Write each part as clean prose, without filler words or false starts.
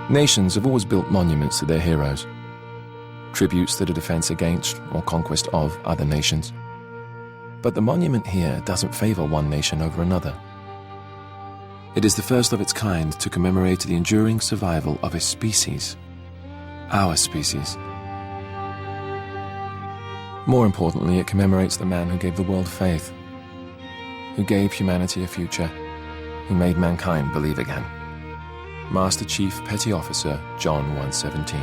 Nations have always built monuments to their heroes, tributes that are defense against or conquest of other nations. But the monument here doesn't favor one nation over another. It is the first of its kind to commemorate the enduring survival of a species, our species. More importantly, it commemorates the man who gave the world faith, who gave humanity a future, who made mankind believe again. Master Chief Petty Officer John 117.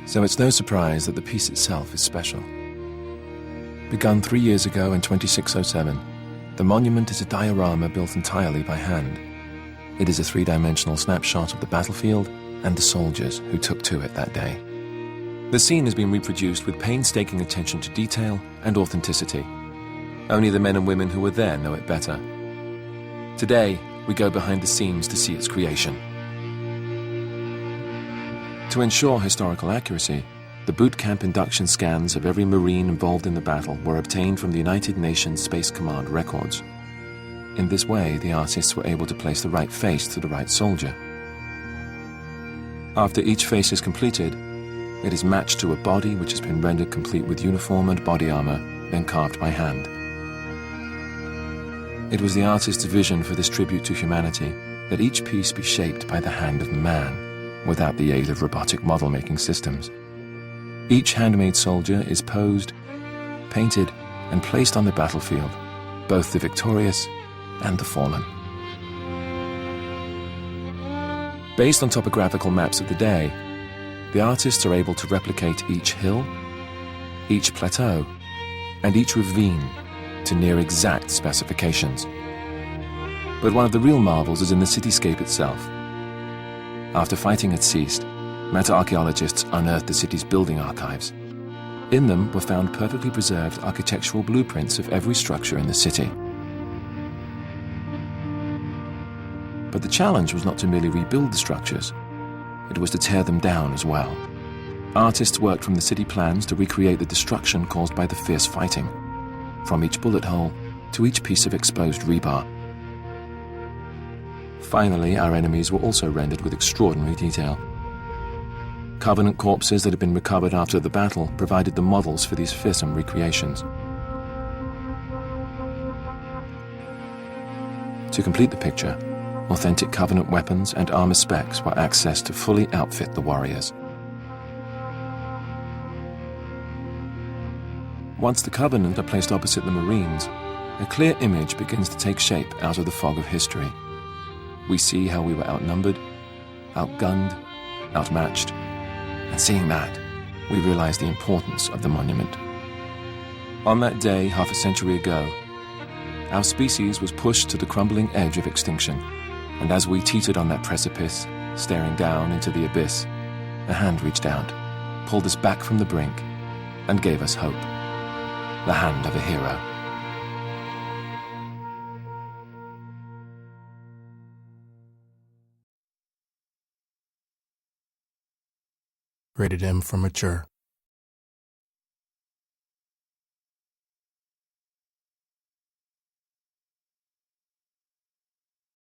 So it's no surprise that the piece itself is special. Begun 3 years ago in 2607, the monument is a diorama built entirely by hand. It is a three-dimensional snapshot of the battlefield and the soldiers who took to it that day. The scene has been reproduced with painstaking attention to detail and authenticity. Only the men and women who were there know it better. Today, we go behind the scenes to see its creation. To ensure historical accuracy, the boot camp induction scans of every Marine involved in the battle were obtained from the United Nations Space Command records. In this way, the artists were able to place the right face to the right soldier. After each face is completed, it is matched to a body which has been rendered complete with uniform and body armor, then carved by hand. It was the artist's vision for this tribute to humanity that each piece be shaped by the hand of man, without the aid of robotic model-making systems. Each handmade soldier is posed, painted, and placed on the battlefield, both the victorious and the fallen. Based on topographical maps of the day, the artists are able to replicate each hill, each plateau, and each ravine to near exact specifications. But one of the real marvels is in the cityscape itself. After fighting had ceased, meta-archaeologists unearthed the city's building archives. In them were found perfectly preserved architectural blueprints of every structure in the city. But the challenge was not to merely rebuild the structures. It was to tear them down as well. Artists worked from the city plans to recreate the destruction caused by the fierce fighting, from each bullet hole to each piece of exposed rebar. Finally, our enemies were also rendered with extraordinary detail. Covenant corpses that had been recovered after the battle provided the models for these fearsome recreations. To complete the picture, authentic Covenant weapons and armor specs were accessed to fully outfit the warriors. Once the Covenant are placed opposite the Marines, a clear image begins to take shape out of the fog of history. We see how we were outnumbered, outgunned, outmatched, and seeing that, we realize the importance of the monument. On that day, half a century ago, our species was pushed to the crumbling edge of extinction. And as we teetered on that precipice, staring down into the abyss, a hand reached out, pulled us back from the brink, and gave us hope. The hand of a hero. Rated M for mature.